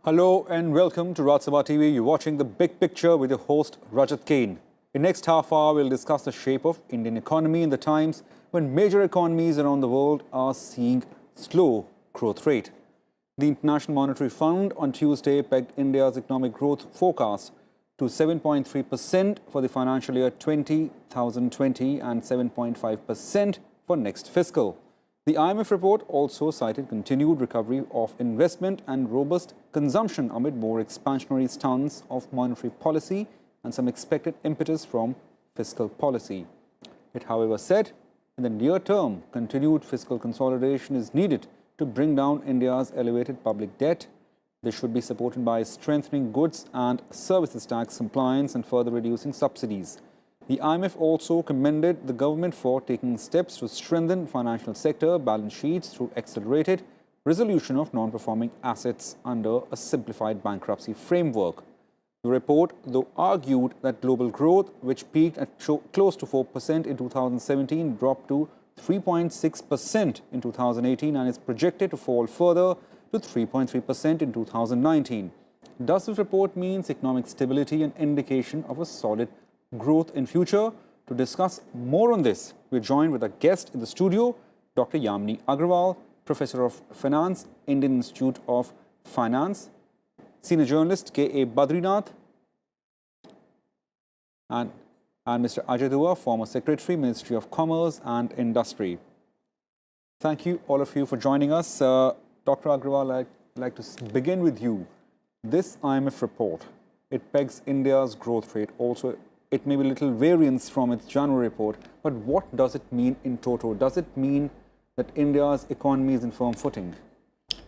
Hello and welcome to Sabha TV. You're watching The Big Picture with your host Rajat Kane. In the next half hour, we'll discuss the shape of Indian economy in the times when major economies around the world are seeing slow growth rate. The International Monetary Fund on Tuesday pegged India's economic growth forecast to 7.3% for the financial year 2020 and 7.5% for next fiscal. The IMF report also cited continued recovery of investment and robust consumption amid more expansionary stance of monetary policy and some expected impetus from fiscal policy. It, however, said in the near term, continued fiscal consolidation is needed to bring down India's elevated public debt. This should be supported by strengthening goods and services tax compliance and further reducing subsidies. The IMF also commended the government for taking steps to strengthen financial sector balance sheets through accelerated resolution of non-performing assets under a simplified bankruptcy framework. The report, though, argued that global growth, which peaked at close to 4% in 2017, dropped to 3.6% in 2018 and is projected to fall further to 3.3% in 2019. Does this report mean economic stability and indication of a solid growth in future? To discuss more on this, we're joined with a guest in the studio, Dr. Yamini Agarwal, Professor of Finance, Indian Institute of Finance, Senior Journalist K.A. Badrinath, and Mr. Ajay Dua, former Secretary, Ministry of Commerce and Industry. Thank you, all of you, for joining us. Dr. Agarwal, I'd like to begin with you. This IMF report, it pegs India's growth rate. Also, it may be a little variance from its January report, but what does it mean in total? Does it mean that India's economy is in firm footing?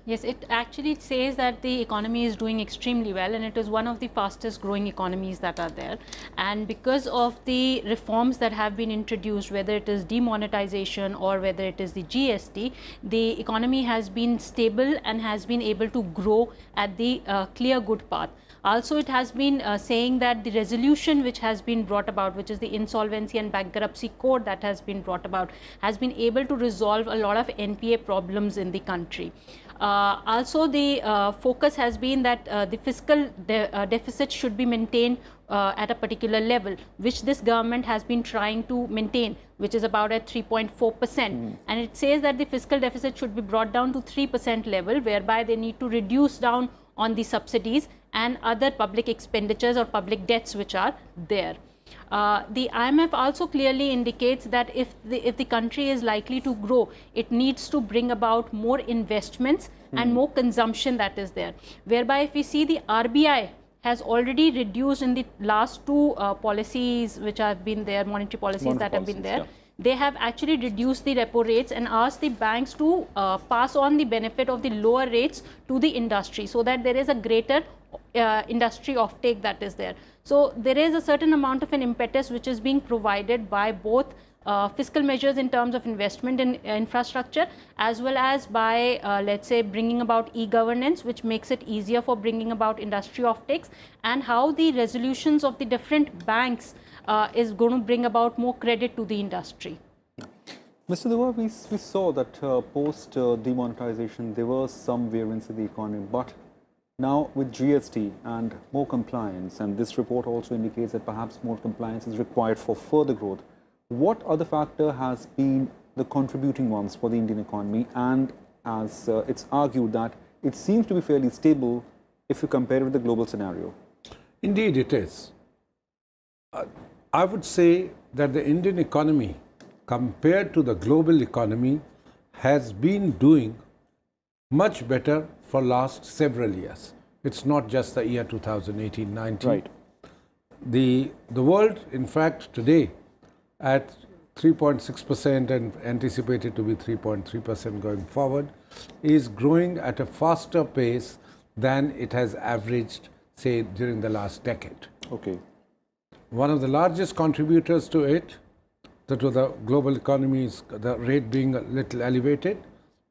Yes, it actually says that the economy is doing extremely well and it is one of the fastest growing economies that are there. And because of the reforms that have been introduced, whether it is demonetization or whether it is the GST, the economy has been stable and has been able to grow at the clear good path. Also, it has been saying that the resolution which has been brought about, which is the insolvency and bankruptcy code that has been brought about, has been able to resolve a lot of NPA problems in the country. Also, the focus has been that the fiscal deficit should be maintained at a particular level, which this government has been trying to maintain, which is about at 3.4%. And it says that the fiscal deficit should be brought down to 3% level, whereby they need to reduce down on the subsidies and other public expenditures or public debts which are there. The IMF also clearly indicates that if the country is likely to grow, it needs to bring about more investments and more consumption that is there. Whereby if we see, the RBI has already reduced in the last two policies which have been there, monetary policies that have been there. Yeah. They have actually reduced the repo rates and asked the banks to pass on the benefit of the lower rates to the industry, so that there is a greater industry offtake that is there. So there is a certain amount of an impetus which is being provided by both fiscal measures in terms of investment in infrastructure, as well as by let's say bringing about e-governance, which makes it easier for bringing about industry offtakes, and how the resolutions of the different banks is going to bring about more credit to the industry. Mr. Dua, we saw that post demonetization there was some variance in the economy, but now with GST and more compliance, and this report also indicates that perhaps more compliance is required for further growth. What other factor has been the contributing ones for the Indian economy? And as it's argued that it seems to be fairly stable if you compare it with the global scenario. Indeed, it is. I would say that the Indian economy, compared to the global economy, has been doing much better for last several years. It's not just the year 2018-19. Right. The world, in fact, today at 3.6% and anticipated to be 3.3% going forward, is growing at a faster pace than it has averaged, say, during the last decade. Okay. One of the largest contributors to it, to the global economy's the rate being a little elevated,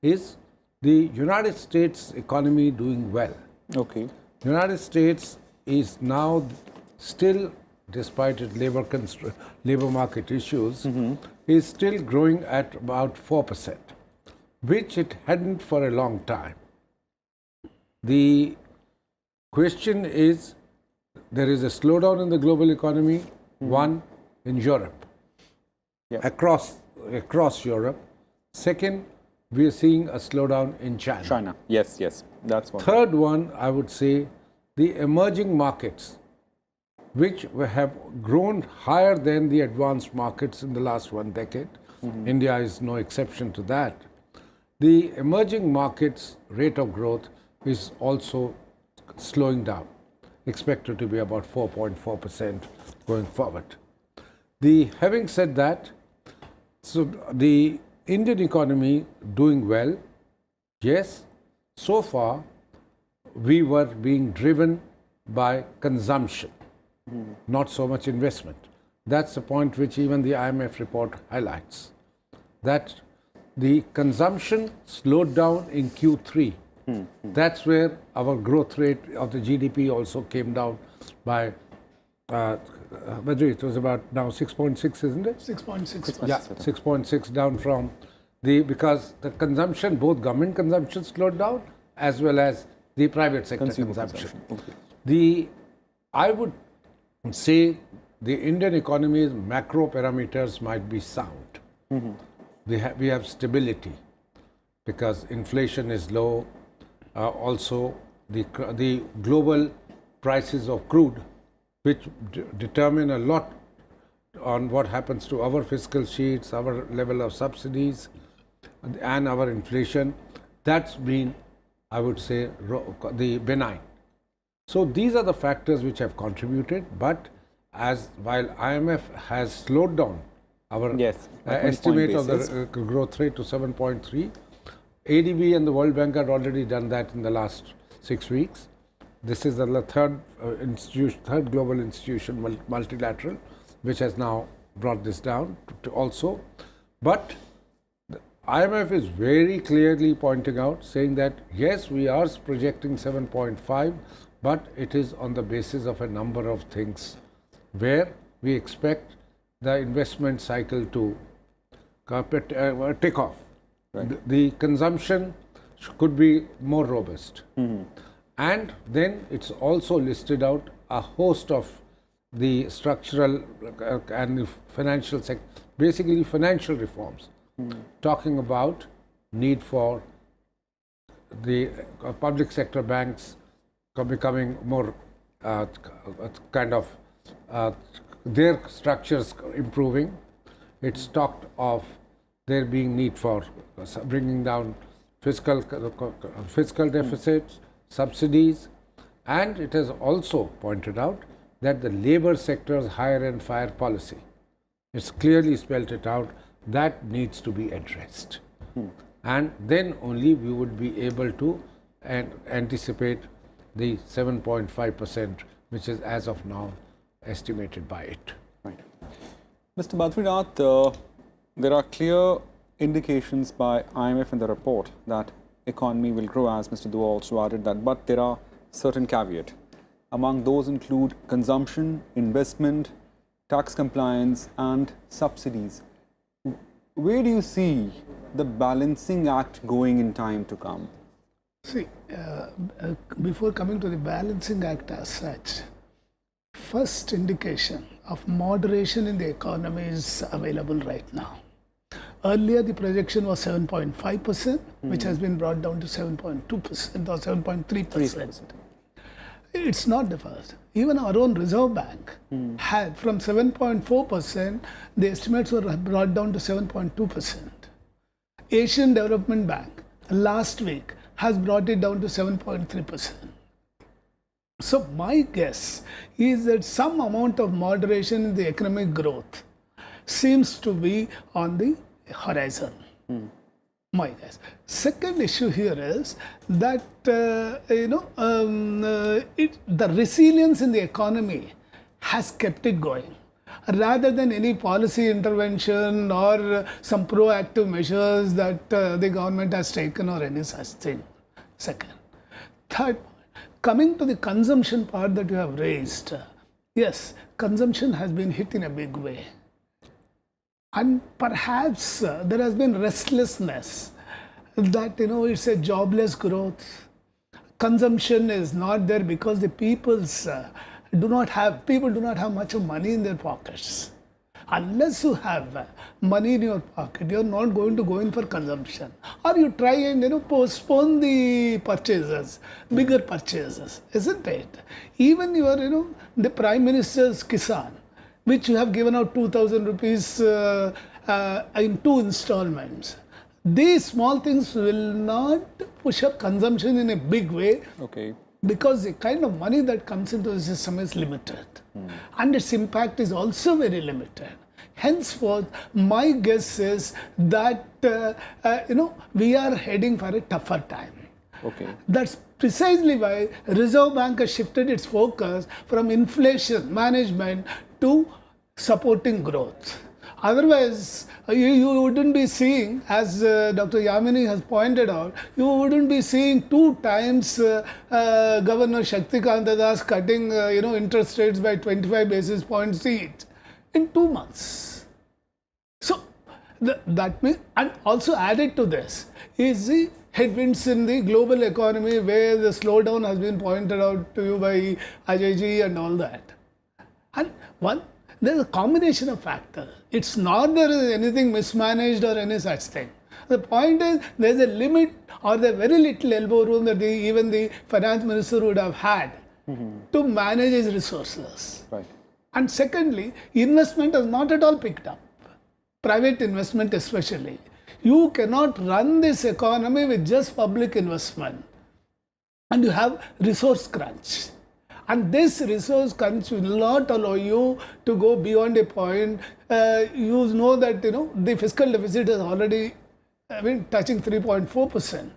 is the United States economy doing well. Okay. The United States is now still, despite its labor market issues, is still growing at about 4%, which it hadn't for a long time. The question is, there is a slowdown in the global economy, one, in Europe, Yeah. across Europe. Second, we are seeing a slowdown in China. China. Yes, yes. That's what. Third one, I would say, the emerging markets, which have grown higher than the advanced markets in the last 1 decade. India is no exception to that. The emerging markets rate of growth is also slowing down, expected to be about 4.4% going forward. Having said that, so the Indian economy doing well, yes, so far we were being driven by consumption, not so much investment. That's the point which even the IMF report highlights, that the consumption slowed down in Q3. That's where our growth rate of the GDP also came down by, it was about now 6.6, isn't it? 6.6%. Yeah, 6.6 down from because the consumption, both government consumption slowed down as well as the private sector Consumer consumption. Okay. I would say the Indian economy's macro parameters might be sound. We have stability because inflation is low. Also, the global prices of crude, which determine a lot on what happens to our fiscal sheets, our level of subsidies, and our inflation, that's been, I would say, the benign. So these are the factors which have contributed, but while IMF has slowed down our Yes, by 20 estimate point of the basis. growth rate to 7.3, ADB and the World Bank had already done that in the last 6 weeks. This is the third global institution, multilateral, which has now brought this down to also. But the IMF is very clearly pointing out, saying that yes, we are projecting 7.5, but it is on the basis of a number of things where we expect the investment cycle to take off. Right. The consumption could be more robust. And then it's also listed out a host of the structural and the financial basically financial reforms, talking about need for the public sector banks becoming more their structures improving. It's talked of there being need for bringing down fiscal deficits, subsidies, and it has also pointed out that the labor sector's hire and fire policy, it's clearly spelled it out, that needs to be addressed. And then only we would be able to anticipate the 7.5%, which is as of now estimated by it. Right. Mr. Badrinath, there are clear indications by IMF in the report that economy will grow, as Mr. Dua also added that, but there are certain caveats. Among those include consumption, investment, tax compliance and subsidies. Where do you see the balancing act going in time to come? See, before coming to the balancing act as such, first indication of moderation in the economy is available right now. Earlier, the projection was 7.5%, which has been brought down to 7.2% or 7.3%. It's not the first. Even our own Reserve Bank had from 7.4%, the estimates were brought down to 7.2%. Asian Development Bank last week has brought it down to 7.3%. So my guess is that some amount of moderation in the economic growth seems to be on the horizon. My guess. Second issue here is that the resilience in the economy has kept it going, rather than any policy intervention or some proactive measures that the government has taken or any such thing. Second. Third, coming to the consumption part that you have raised, yes, consumption has been hit in a big way. And perhaps there has been restlessness that, it's a jobless growth. consumption is not there because the people do not have much of money in their pockets. Unless you have money in your pocket, you're not going to go in for consumption. Or you try and postpone the purchases, bigger purchases, isn't it? Even your the Prime Minister's Kisan, which you have given out 2,000 rupees in 2 installments. These small things will not push up consumption in a big way. Okay. Because the kind of money that comes into the system is limited. And its impact is also very limited. Henceforth, my guess is that we are heading for a tougher time. Okay. That's precisely why Reserve Bank has shifted its focus from inflation management to supporting growth. Otherwise, you wouldn't be seeing, as Dr. Yamini has pointed out, you wouldn't be seeing 2 times Governor Shaktikanta Das cutting interest rates by 25 basis points each in 2 months. So that means, and also added to this is the headwinds in the global economy, where the slowdown has been pointed out to you by Ajay ji and all that. And there's a combination of factors. It's not there is anything mismanaged or any such thing. The point is there's a limit or there's very little elbow room that even the finance minister would have had to manage his resources. Right. And secondly, investment has not at all picked up. Private investment especially. You cannot run this economy with just public investment. And you have resource crunch. And this resource crunch will not allow you to go beyond a point. You know that the fiscal deficit is already touching 3.4%.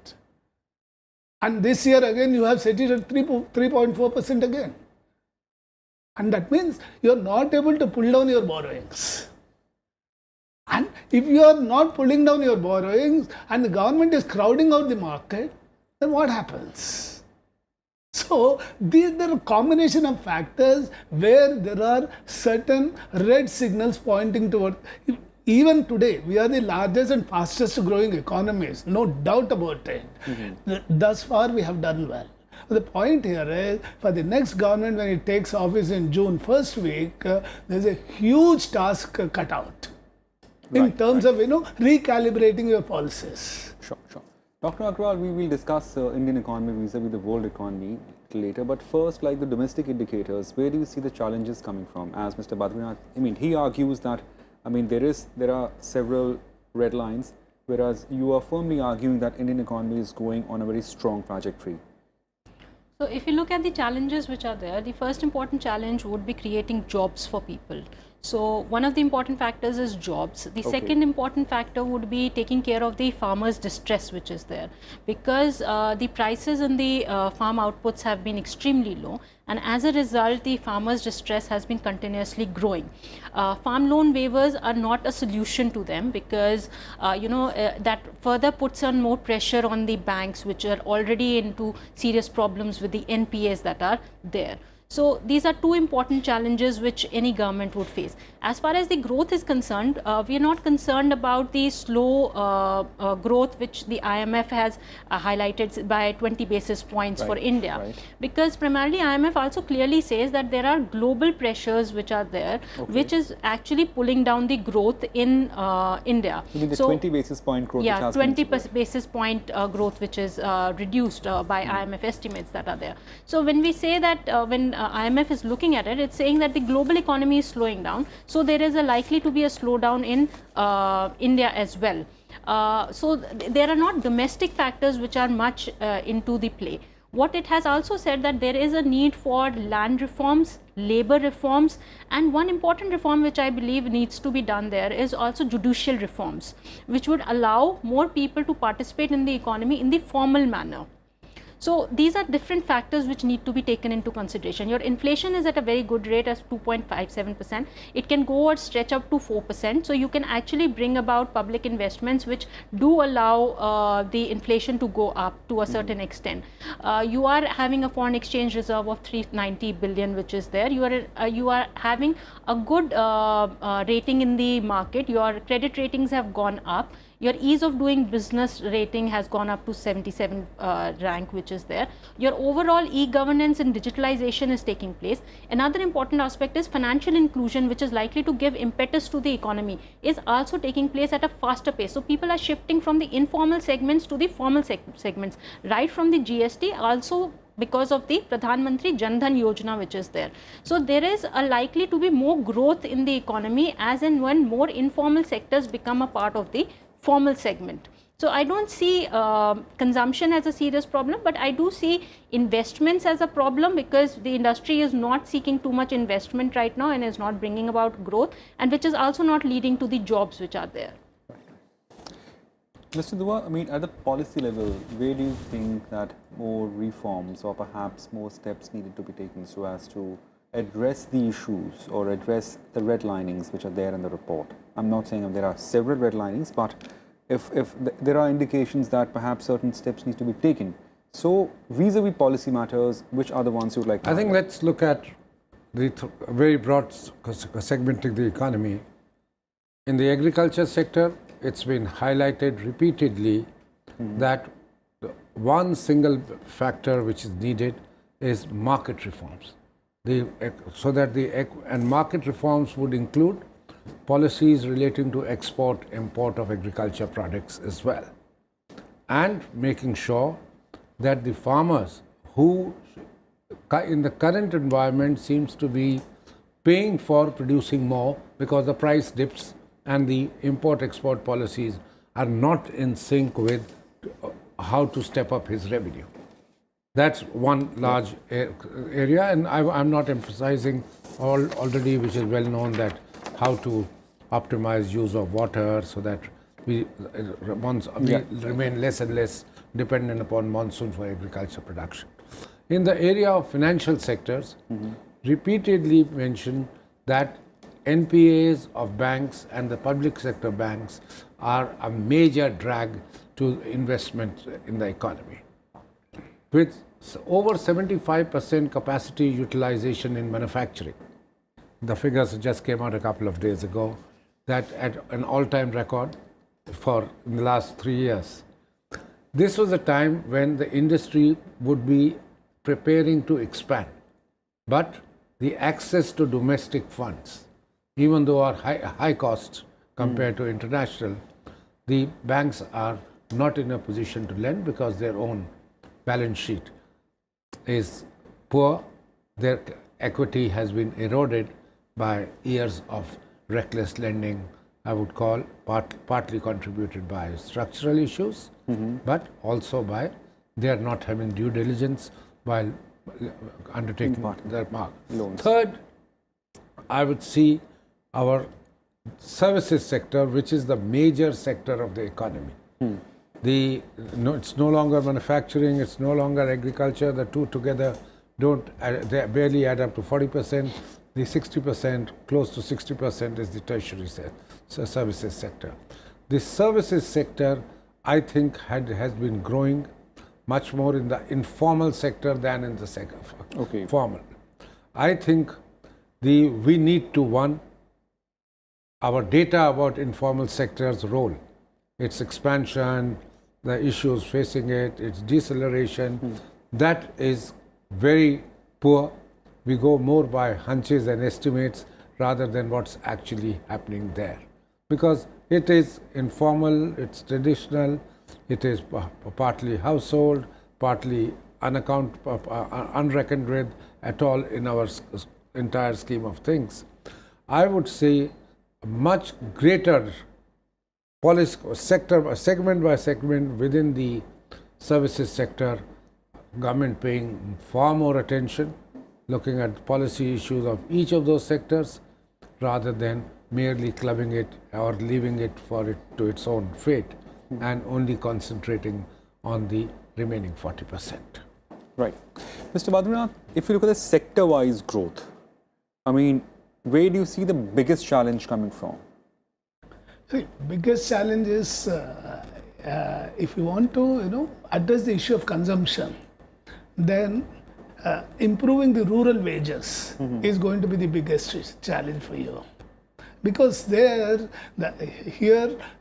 And this year again you have set it at 3.4% again. And that means you are not able to pull down your borrowings. And if you are not pulling down your borrowings and the government is crowding out the market, then what happens? So these are a combination of factors where there are certain red signals pointing toward. Even today, we are the largest and fastest growing economies, no doubt about it. Thus far, we have done well. The point here is, for the next government, when it takes office in June first week, there's a huge task cut out in terms of recalibrating your policies. Sure. Dr. Agarwal, we will discuss Indian economy vis-a-vis the world economy later. But first, like the domestic indicators, where do you see the challenges coming from? As Mr. Badrinath, he argues that, there are several red lines, whereas you are firmly arguing that Indian economy is going on a very strong trajectory. So if you look at the challenges which are there, the first important challenge would be creating jobs for people. So one of the important factors is jobs. The second important factor would be taking care of the farmers' distress which is there, because the prices in the farm outputs have been extremely low, and as a result the farmers' distress has been continuously growing. Farm loan waivers are not a solution to them, because that further puts on more pressure on the banks, which are already into serious problems with the NPAs that are there. So these are 2 important challenges which any government would face. As far as the growth is concerned, we are not concerned about the slow growth which the IMF has highlighted by 20 basis points for India. Because primarily IMF also clearly says that there are global pressures which are there, which is actually pulling down the growth in India. You mean the 20 basis point growth? Yeah, 20 basis point growth which is reduced by IMF estimates that are there. So when we say that when IMF is looking at it, it's saying that the global economy is slowing down. So there is likely to be a slowdown in India as well. So there are not domestic factors which are much into the play. What it has also said that there is a need for land reforms, labor reforms, and one important reform which I believe needs to be done there is also judicial reforms, which would allow more people to participate in the economy in the formal manner. So these are different factors which need to be taken into consideration. Your inflation is at a very good rate as 2.57%. It can go or stretch up to 4%. So you can actually bring about public investments which do allow the inflation to go up to a certain extent. You are having a foreign exchange reserve of 390 billion which is there. You are having a good rating in the market. Your credit ratings have gone up. Your ease of doing business rating has gone up to 77 rank, which is there. Your overall e-governance and digitalization is taking place. Another important aspect is financial inclusion, which is likely to give impetus to the economy, is also taking place at a faster pace. So people are shifting from the informal segments to the formal segments, right from the GST, also because of the Pradhan Mantri Jan Dhan Yojana, which is there. So there is likely to be more growth in the economy as and when more informal sectors become a part of the formal segment. So I don't see consumption as a serious problem, but I do see investments as a problem, because the industry is not seeking too much investment right now and is not bringing about growth, and which is also not leading to the jobs which are there. Mr. Dua, I mean, at the policy level, where do you think that more reforms or perhaps more steps needed to be taken so as to address the issues or address the red linings which are there in the report? I'm not saying there are several red linings, but if there are indications that perhaps certain steps need to be taken. So vis-a-vis policy matters, which are the ones you would like to I think highlight? let's look at the very broad segmenting the economy. In the agriculture sector, it's been highlighted repeatedly that one single factor which is needed is market reforms. And market reforms would include policies relating to export, import of agriculture products as well, and making sure that the farmers who in the current environment seems to be paying for producing more because the price dips and the import-export policies are not in sync with how to step up his revenue. That's one large area, and I'm not emphasizing already, which is well known, that how to optimize use of water so that we remain less and less dependent upon monsoon for agriculture production. In the area of financial sectors, repeatedly mentioned that NPAs of banks and the public sector banks are a major drag to investment in the economy. With over 75% capacity utilization in manufacturing, the figures just came out a couple of days ago, that at an all-time record for in the last 3 years. This was a time when the industry would be preparing to expand, but the access to domestic funds, even though are high costs compared to international, the banks are not in a position to lend because their own balance sheet is poor. Their equity has been eroded by years of reckless lending, I would call, partly contributed by structural issues, but also by their not having due diligence while undertaking their loans. Third, I would see our services sector, which is the major sector of the economy. It's no longer manufacturing, it's no longer agriculture. The two together they barely add up to 40%. The 60%, close to 60%, is the tertiary services sector. The services sector, I think, has been growing much more in the informal sector than in the formal. I think we need to, our data about informal sector's role, its expansion, the issues facing it, its deceleration, that is very poor. We go more by hunches and estimates rather than what's actually happening there. Because it is informal, it's traditional, it is partly household, partly unreckoned with at all in our entire scheme of things. I would say a much greater policy sector, segment by segment within the services sector, government paying far more attention, looking at policy issues of each of those sectors rather than merely clubbing it or leaving it to its own fate and only concentrating on the remaining 40%. Right. Mr. Badrinath, if you look at the sector-wise growth, I mean, where do you see the biggest challenge coming from? See, biggest challenge is if you want to, address the issue of consumption, then improving the rural wages is going to be the biggest challenge for you, because here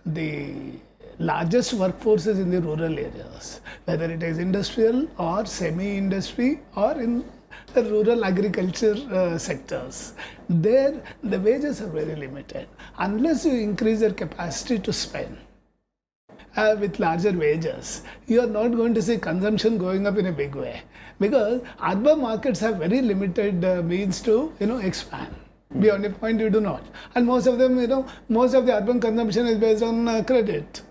the largest workforces in the rural areas, whether it is industrial or semi-industry or in the rural agriculture sectors. There, the wages are very limited. Unless you increase your capacity to spend with larger wages, you are not going to see consumption going up in a big way, because urban markets have very limited means to expand. Beyond a point, you do not, and most of them, most of the urban consumption is based on credit.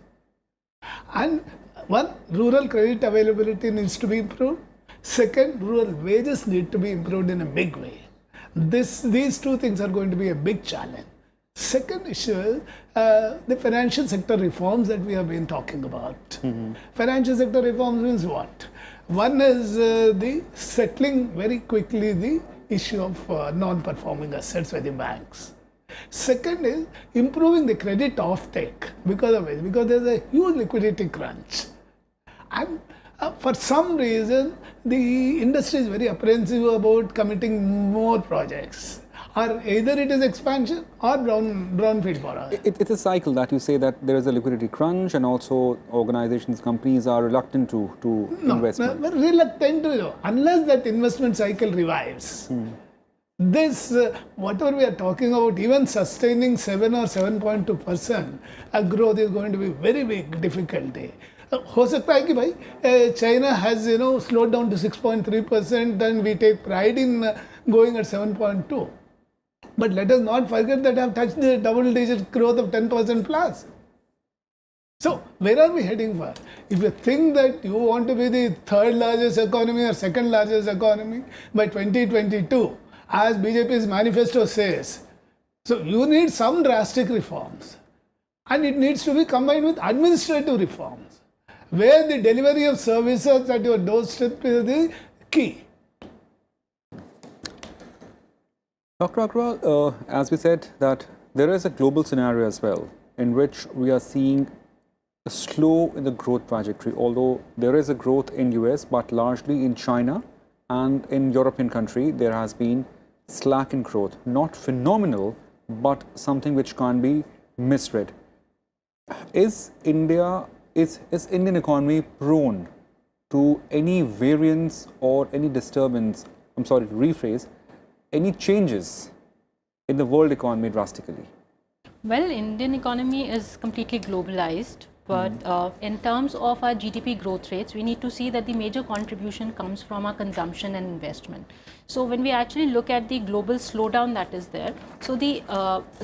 And one, rural credit availability needs to be improved. Second, rural wages need to be improved in a big way. These two things are going to be a big challenge. Second issue is the financial sector reforms that we have been talking about. Financial sector reforms means what? One is the settling very quickly the issue of non-performing assets by the banks. Second is improving the credit offtake because there's a huge liquidity crunch. And for some reason, the industry is very apprehensive about committing more projects. Or either it is expansion or brownfield borrowing. It's a cycle that you say that there is a liquidity crunch, and also organizations, companies are reluctant to invest. Reluctant to, unless that investment cycle revives. This, whatever we are talking about, even sustaining 7 or 7.2% growth is going to be very big difficulty. हो सकता है कि भाई China has slowed down to 6.3% and we take pride in going at 7.2. But let us not forget that I have touched the double-digit growth of 10% plus. So where are we heading for? If you think that you want to be the third largest economy or second largest economy by 2022, as BJP's manifesto says, so you need some drastic reforms, and it needs to be combined with administrative reforms, where the delivery of services at your doorstep is the key. Dr. Agarwal, as we said, that there is a global scenario as well, in which we are seeing a slow in the growth trajectory, although there is a growth in US, but largely in China and in European country, there has been slack in growth. Not phenomenal, but something which can't be misread. Is Indian economy prone to any variance or any disturbance, any changes in the world economy drastically? Well, Indian economy is completely globalized, but in terms of our GDP growth rates, we need to see that the major contribution comes from our consumption and investment. So when we actually look at the global slowdown that is there, so the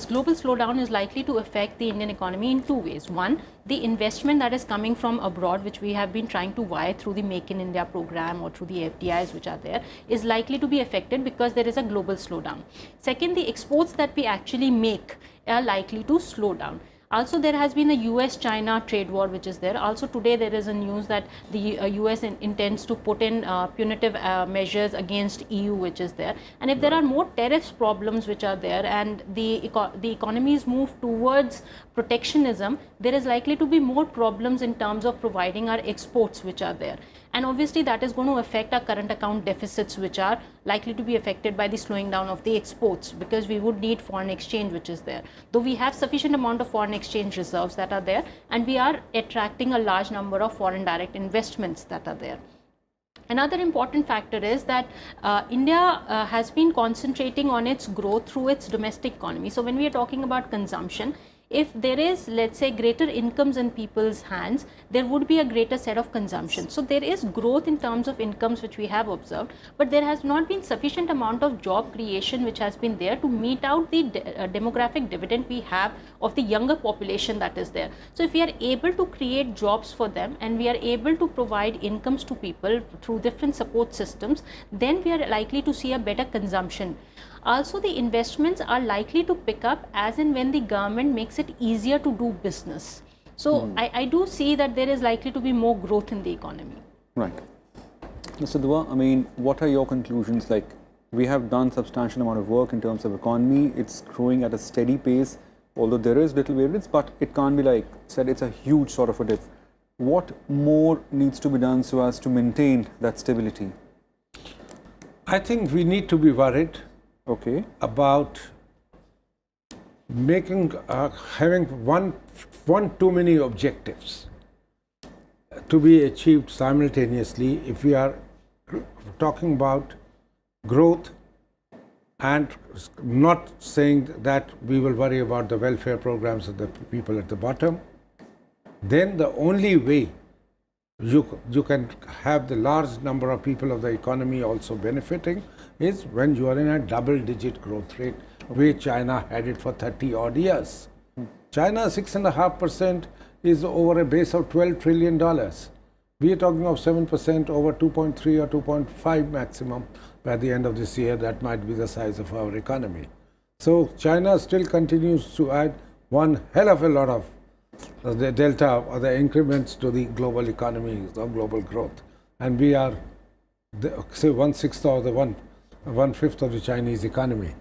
global slowdown is likely to affect the Indian economy in two ways. One, the investment that is coming from abroad, which we have been trying to wire through the Make in India program or through the FDIs which are there, is likely to be affected because there is a global slowdown. Second, the exports that we actually make are likely to slow down. Also, there has been a US-China trade war which is there. Also, today there is a news that the US intends to put in punitive measures against EU which is there. And if there are more tariffs problems which are there and the economies move towards protectionism, there is likely to be more problems in terms of providing our exports which are there. And obviously that is going to affect our current account deficits, which are likely to be affected by the slowing down of the exports, because we would need foreign exchange which is there. Though we have sufficient amount of foreign exchange reserves that are there, and we are attracting a large number of foreign direct investments that are there. Another important factor is that India has been concentrating on its growth through its domestic economy. So when we are talking about consumption, if there is, let's say, greater incomes in people's hands, there would be a greater set of consumption. So there is growth in terms of incomes which we have observed, but there has not been sufficient amount of job creation which has been there to meet out the demographic dividend we have of the younger population that is there. So if we are able to create jobs for them and we are able to provide incomes to people through different support systems, then we are likely to see a better consumption. Also, the investments are likely to pick up as and when the government makes it easier to do business. So I do see that there is likely to be more growth in the economy. Right. Mr. Dua, I mean, what are your conclusions? Like, we have done substantial amount of work in terms of economy. It's growing at a steady pace, although there is little variance, but it can't be like said, it's a huge sort of a dip. What more needs to be done so as to maintain that stability? I think we need to be worried about having one too many objectives to be achieved simultaneously. If we are talking about growth and not saying that we will worry about the welfare programs of the people at the bottom, then the only way you can have the large number of people of the economy also benefiting is when you are in a double-digit growth rate, where China had it for 30 odd years. China 6.5% is over a base of $12 trillion. We are talking of 7% over 2.3 or 2.5 maximum by the end of this year. That might be the size of our economy. So China still continues to add one hell of a lot of the delta or the increments to the global economy or global growth. And we are, say, 1/6 or the 1/5 of the Chinese economy.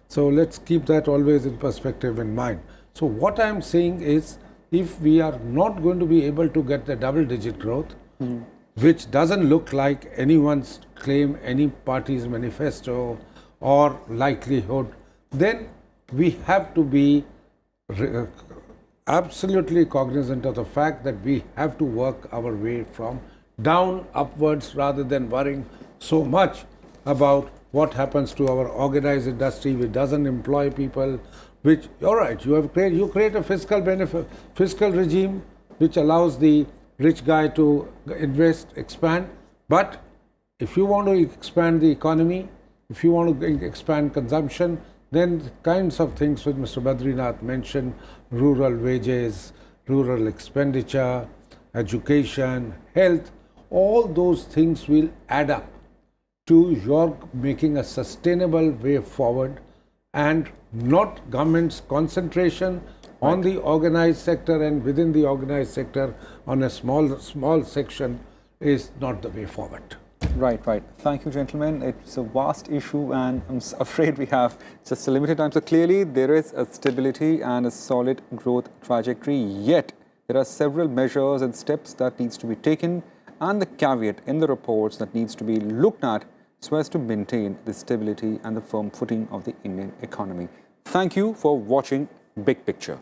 So let's keep that always in perspective in mind. So what I'm saying is, if we are not going to be able to get the double-digit growth, which doesn't look like anyone's claim, any party's manifesto or likelihood, then we have to be absolutely cognizant of the fact that we have to work our way from down upwards, rather than worrying so much about what happens to our organized industry, which doesn't employ people, which, all right, you create a fiscal regime which allows the rich guy to invest, expand, but if you want to expand the economy, if you want to expand consumption, then the kinds of things which Mr. Badrinath mentioned, rural wages, rural expenditure, education, health, all those things will add up to your making a sustainable way forward, and not government's concentration on the organized sector, and within the organized sector on a small section is not the way forward. Right. Thank you, gentlemen. It's a vast issue, and I'm afraid we have just a limited time. So clearly, there is a stability and a solid growth trajectory, yet there are several measures and steps that needs to be taken, and the caveat in the reports that needs to be looked at so as to maintain the stability and the firm footing of the Indian economy. Thank you for watching Big Picture.